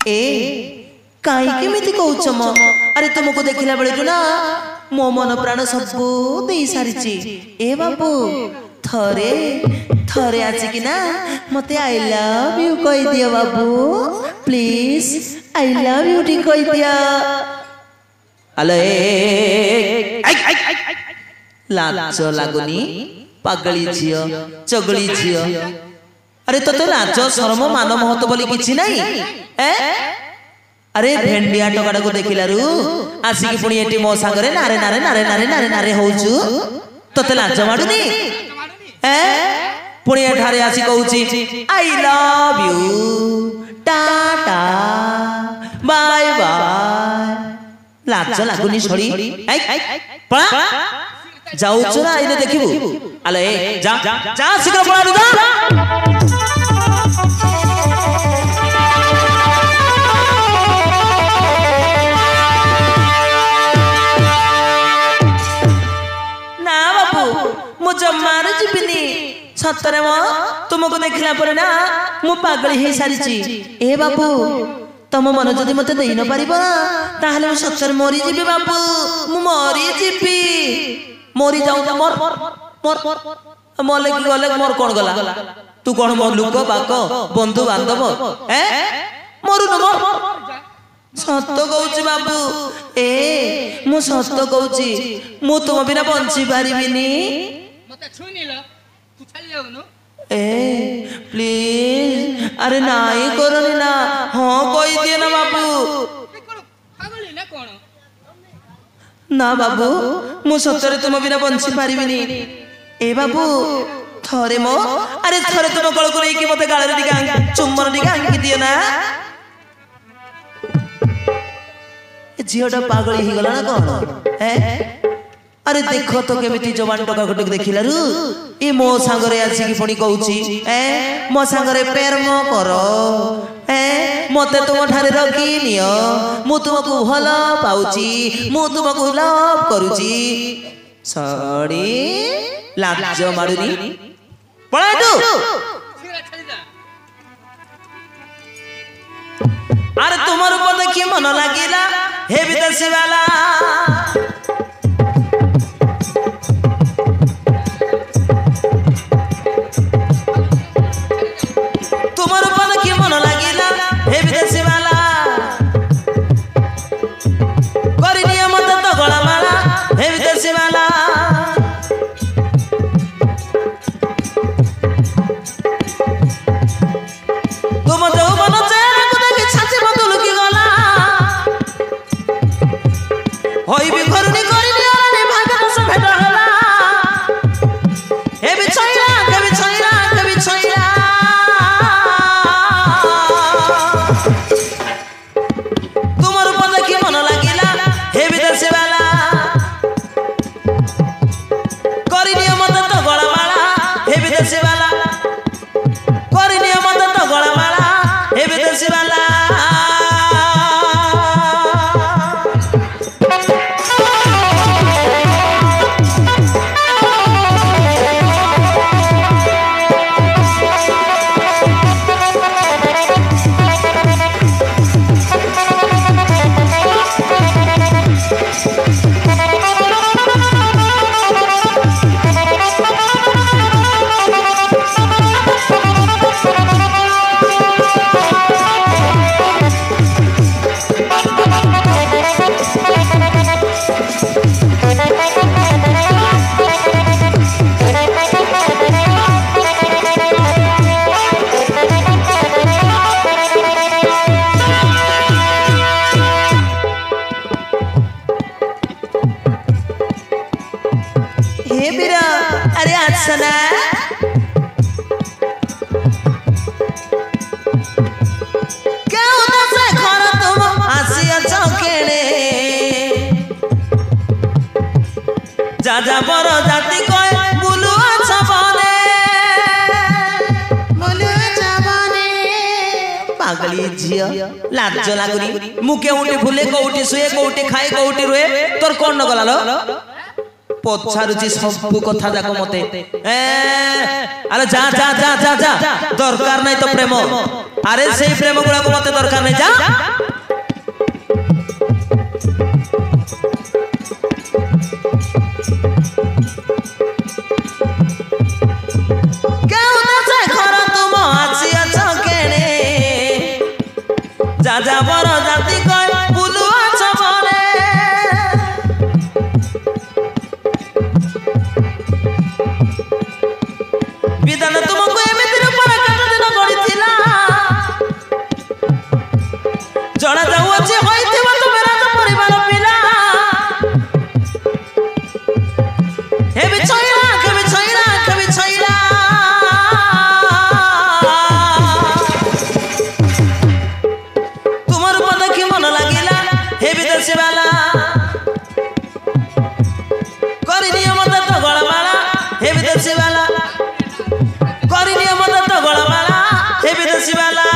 ए काई केमिति कहउछ म अरे तुमको देखिला बेले ना मो मन प्राण सब दे सारिची ए बाबू थरे थरे आज कि ना मते आई लव यू कहि दियो बाबू please I love you too कहि दियो अले लाज लागुनी पागली झियो चगली झियो अरे तो लाज शरम मान महत्व बोली किछि नाही ए अरे भेंडिया टकाटा को देखिलारू आसिकी पुणी एटी मो सांगरे नारे नारे नारे नारे नारे नारे होउछु तते लाज माडुनी ए पुणी एठारे आसी कहउछि I love you tata bye bye लाज लागुनी छड़ी पळा जाउछु ना आइले देखिबू अले जा जा शीघ्र पळारू जा जमार जीविनी सतरे मो तुमको देखला पर ना मु पागल हे सारिची ए बाबू तुम मन जदि मते देई न परिबो ताहले मु सतरे मरी जीबी बाबू मु मरी जीबी मरी जाऊ त मोर मोर मोले की गले मोर कोन गला तू कोन मोर लुक बाको बंधु बांधव ए मरु न मोर सत्य कहूची बाबू ए मु सत्य कहूची मु तुम बिना बंची पारिबिनी ए प्लीज अरे नाई करनी ना हाँ कोई दिए ना बाबू ना बाबू मु सतरे तुम बिना बंची पारिबिनी ए बाबू थरे मो अरे थरे तुम कल को लेके मते गाळे टिका चुम्बन टिका आंकी दिए ना झीटा पागली ही गला ना कौन है अरे देखो तो केमिति जवान टका घटक देखिलारू ए मो सांगरे आसी पुणी कहूची ए मो सांगरे प्रेम करो ए मते तुम ठारे रखी नियो मु तुमको भलो पाउची मु तुमको लव करूची सॉरी लाज मारुनी पळाडू अरे तुमर ऊपर देखि मन लागिला हे विदेशी वाला तुमर ऊपर देखि मन लागिला हे विदेशी वाला करी नियम तो गला माला हे विदेशी वाला तुम जो मन चेहरा को देखि छाती बदल की गला होई भी घरुनी करी नियम भाग दस भेट होला हे बिछैला कभी छैला कभी छैला तुमर ऊपर देखि मन लागिला हे विदेशी वाला करी नियम तो गला माला हे विदेशी वाला करी नियम तो गला माला हे विदेशी वाला हे बीरा अरे आसना क्या होता से घर तुम आसिया चौकेड़े जा जा बर जाति कोई बुलुआ छबने पागली झियो लाज लागुनी मुके उठी फुले कोउठी सुए कोउठी खाए कोउठी रोए तोर कोन न गला लो पछारुची सब कथा जाक मते अरे जा जा जा जा जा दरकार नहीं तो प्रेम अरे से प्रेम गुड़ा को मते दरकार नहीं जा जा जा बर जाति कय बुलुआ छबरे विधान तुमको एमितिर पर कत दिन गड़िथिला जणा जाऊ अछि होइथिबो तुमे राज परिवार पिला हे बिछैला के बिछैला के बिछैला वाला करी नियम तो गळमाला हे विदेशी वाला करी नियम तो गळमाला हे विदेशी वाला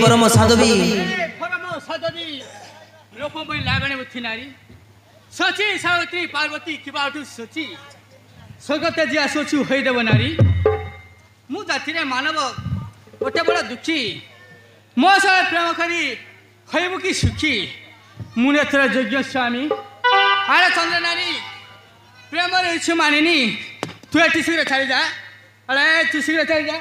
परम साधवी लोपमय लागणे उठिनारी सची सावित्री पार्वती किबाटु सची स्वर्गते जिया सोचु होइदेव नारी मु जातिरे मानव गोटे बड़ा दुखी मो सह प्रेम करी होइबु की सुखी मुनेत्र योग्य स्वामी अरे चंद्र नारी प्रेम रे इच्छु मानिनी तू एटी शीघ्र छाड़ी जा अरे तू शीघ्र छाड़ी जा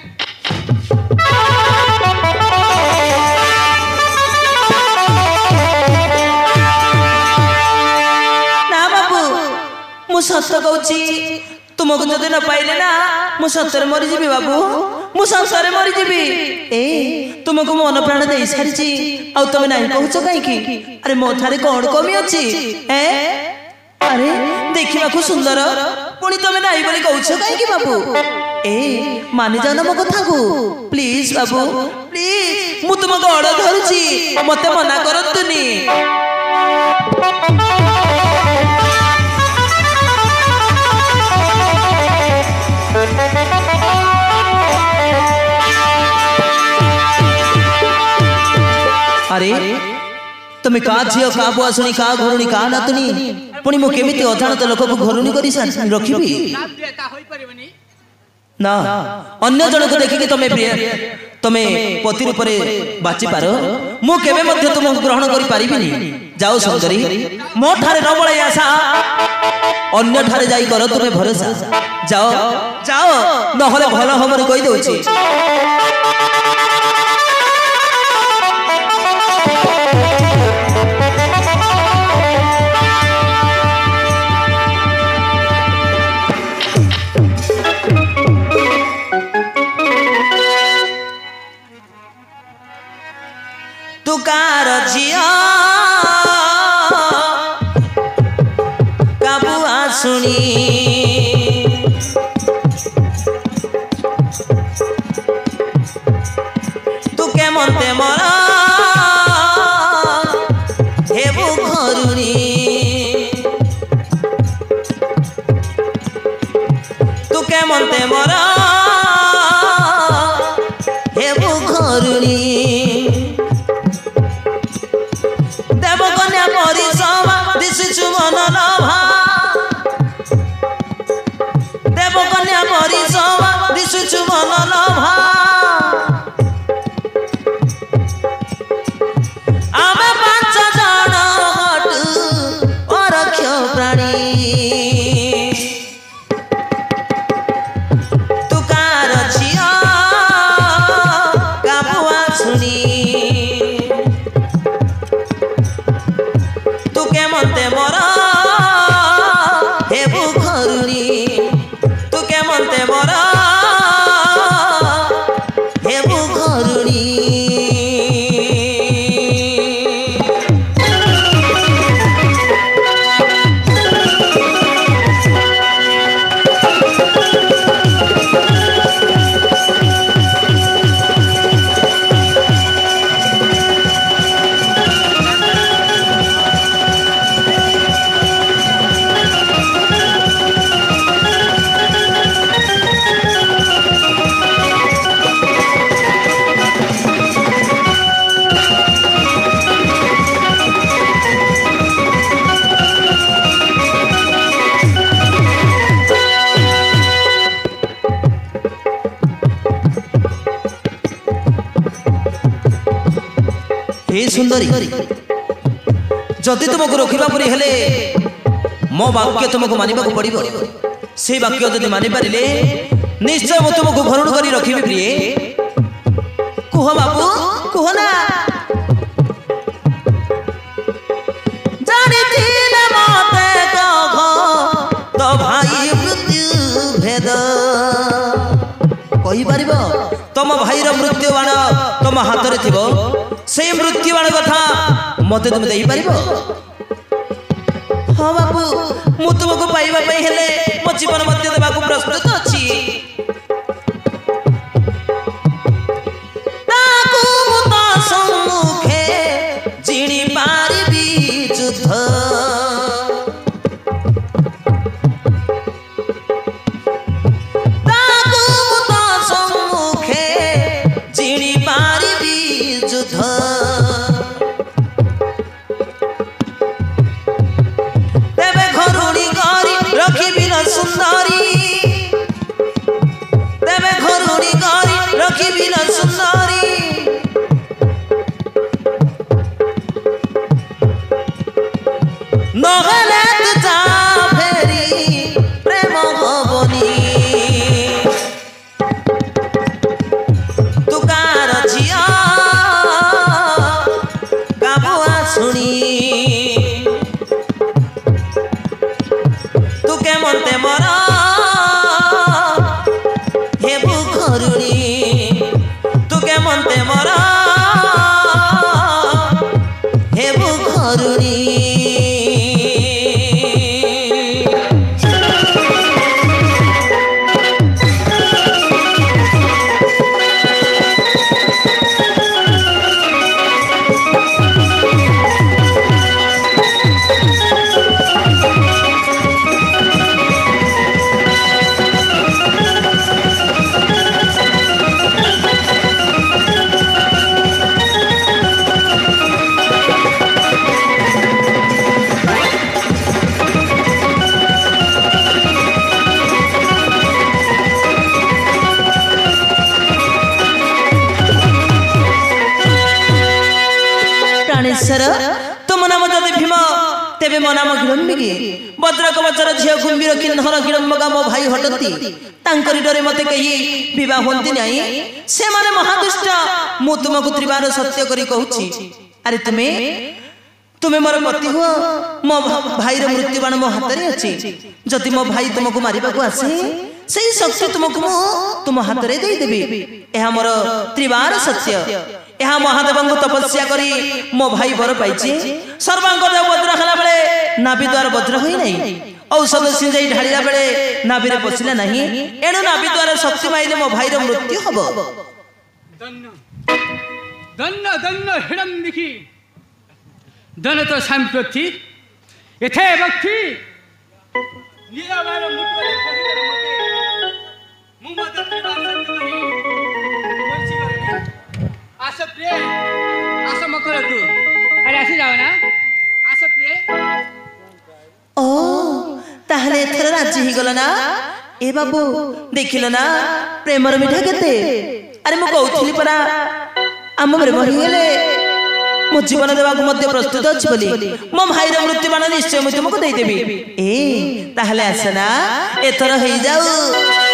ना बाबू मु सत्य कहूची तुमको जदि न पाइले ना मु सत्तर मरी जीवी बाबू मु संसारे मरी जीवी ए तुमको मन प्राण दे सारिची आ तुम नहीं कहूच कहीं अरे मो थारे कौन कमी अछि ए अरे देखिबा को सुंदर पुणी तुम नहीं बोली कहूच कहीं बाबू ए मानि जाओ ना मो कथा को प्लीज बाबू प्लीज मु तुम गड़ धरुची मते मना करतुनी अरे तुम्हें का झील का बुआसुनी का घरुणी का नातुनी पुणी मु केमिति अजाणत लोक को घरुणी करी रखिबी ना अन्य जन को देखि तमे प्रिय तमे पति रूप रे बाची पारो मु केबे मध्य तुम ग्रहण करि पारिबिनी जाओ सुंदरी मो ठारे न बळे आशा अन्य ठारे जाई कर तुमे भरोसा जाओ जाओ न होले भलो हमर कहि दोछि तुकार झिया काबुआ सुनी तू के मनते मरा हेबु घरुणी तू के मनते मरा हेबु घरुणी देवकन्या परिसमा दिशु मन लभा देवकन्या परिसमा दिशु मन लभा आमे पांच जण हटु अरक्ष प्राणी सुंदरी जदि तुमको रोकवा परी हेले मो वाक्य तुमको मानिबा को पड़िबो से वाक्य जदि मानि पारिले निश्चय मो तुमको भरण करी रखिबी प्रिय कुह बाबू कुह ना जानि दिले मते कह तो भाई मृत्यु भेद कहि पारिबो तुम भाई रो मृत्यु बाण तुम हाथ रे थिबो से मृत्यु बाण कथा मते तुम देई पारिबो हाँ बाबू मु तुमको पाइबा पई हेले मो जीवन मध्य देबा को प्रस्तुत अछि ताकू तो सम्मुखे जिणी पारिबी युद्ध ताकू तो सम्मुखे जिणी पारिबी युद्ध सुंदरी तेरे घरुणी गरी रखिबी न सुंदरी नहले तुझा फेरी प्रेम हबनी तुकार झिया गाबुआ सुनी मते मरा हेबु घरुणी तुके मते मरा हेबु घरुणी तुम नाम जदि भीम तेबे मो नाम गिड़म्बिकी भद्रक बचर झील कुंभीर किन्नर गिड़म्बका मो भाई हटती तांकरी डरे मते कही विवाह होंती नहीं से माने महादुष्ट मु तुमको त्रिबार सत्य करी कहूची अरे तुम्हें मोर पति हुआ मो भाई रो मृत्यु बाण मो हाथ रे अछि जदि मो भाई तुमको मारिबा को आसे सही शक्ति तुमको तुम हाथ रे दे देबी एहा मोर त्रिबार सत्य यह महादेव को तपस्या करी मो भाई बर पाई सर्वांग देव वज्र खेला बेले नाभि द्वार वज्र हुई नहीं औषध सिंजाई ढाड़ा बेले नाभि पशिला नहीं एणु नाभि द्वार शक्ति माइले मो भाई मृत्यु हम दन्न दन्न हिड़म्बिकी दन तो सांप्रति एथे भक्ति नीलावार मुटले कहिदर मते मु मदत त्रिबार सत्य करी कोइसी करनी आस प्रिय आस मकर तू अरे आसी जाओ ना आस प्रिय ओ ताहले एथर राजी ही गला ना ए बाबू देखिलो ना प्रेमर मिठा केते अरे मु कहउथिली परा आम प्रेम ही गेले मो जीवन देवा को मध्य प्रस्तुत अछि बोली मो भाई रो मृत्यु बाण निश्चय मु तुमको देई देबी ए ताहले आसना एथर हेई जाऊ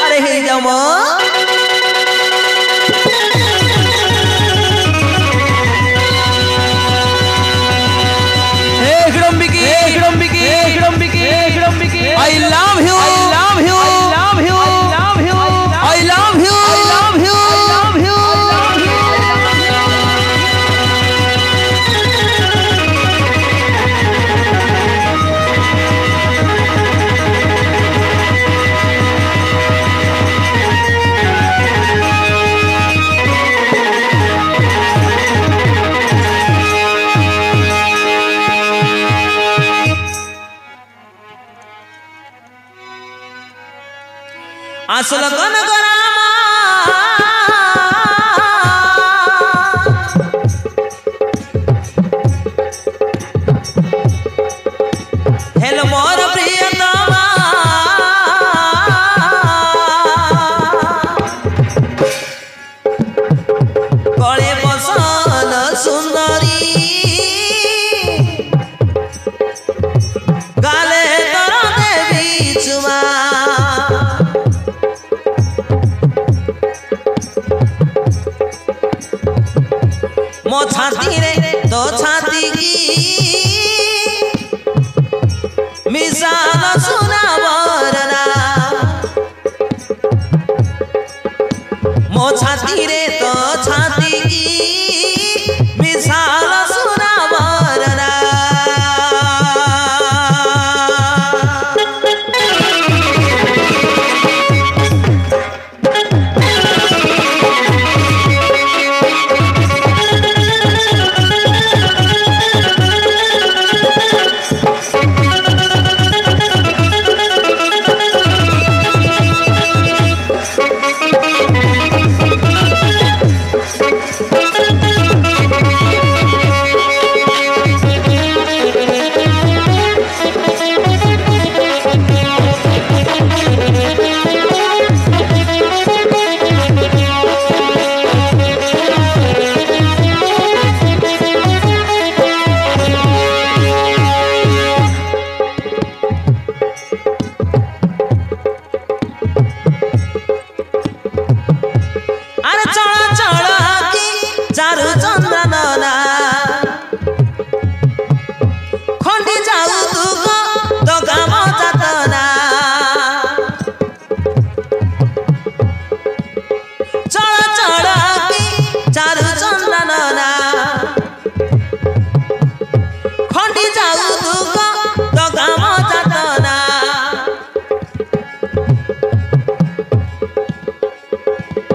अरे हेई जाऊ मो I love you. I love you. I love you. I love you. I love you. I love you. I love you. असल कन हेलो मोर प्रियतमा कळे बसन सुंदरी छाती रे तो छाती की मिसाल सुना वरना मो छाती रे तो छाती की मिसाल सुना वरना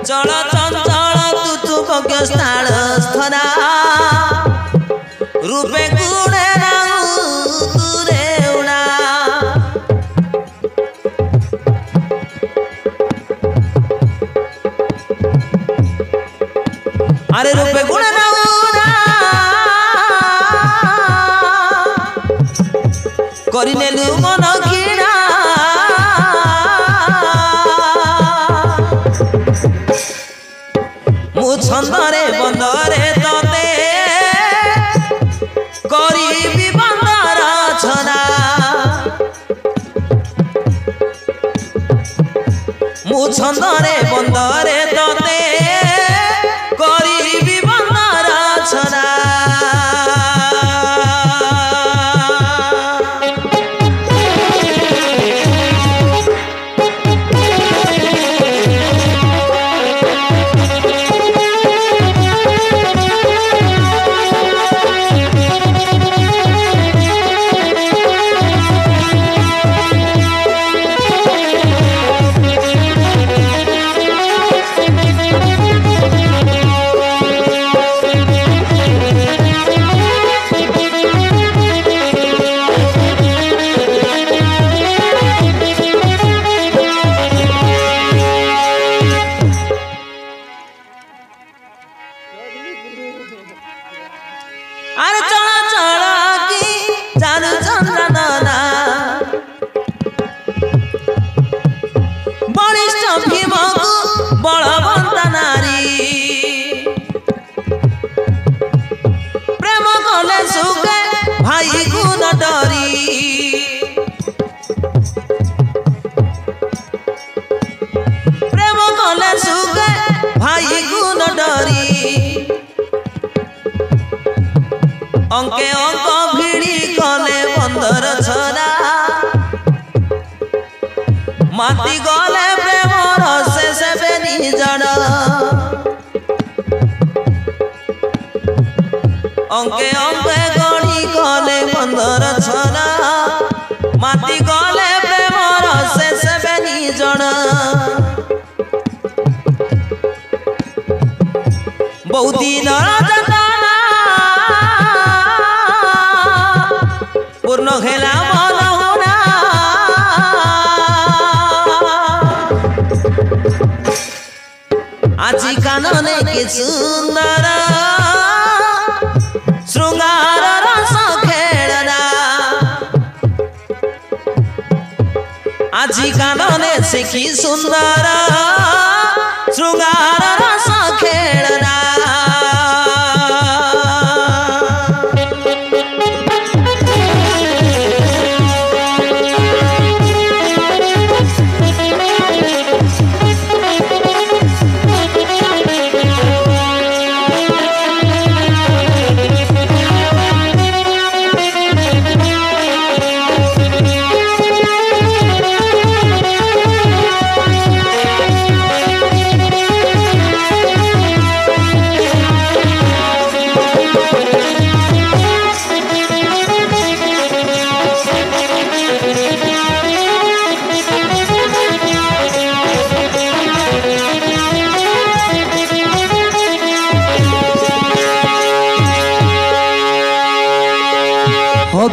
चल चंचल तुतुक स्थान स्थना रूपे गुणे तुरे उड़ा अरे रूपे गुणे करिनेलु मन किणा छंदरे बंदरे तते करीबी बंदर छना मु छंदरे बंदरे तते करीबी बंदर छना अरे चला चला की चालू चंद्रना बलिष्ठ भीम को बलवंत नारी प्रेम कले सुखे भाई को न डरी प्रेम कले सुखे भाई को न डरी अंके अंक भिड़ी कले बंदर छना माती गले प्रेमर शेष बेनी जड़ अंके अंके गणी कले बंदर छना माती गले प्रेमर शेष बेनी जड़ बहुत दिन पूर्ण खेला मन होना আজি कानने के सुंदर श्रृंगार रस खेलना আজি कानने से की सुंदर श्रृंगार रस खेलना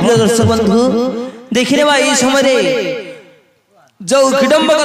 प्रिय दर्शक बंधु देखिने बा ई समय जो किडम्बक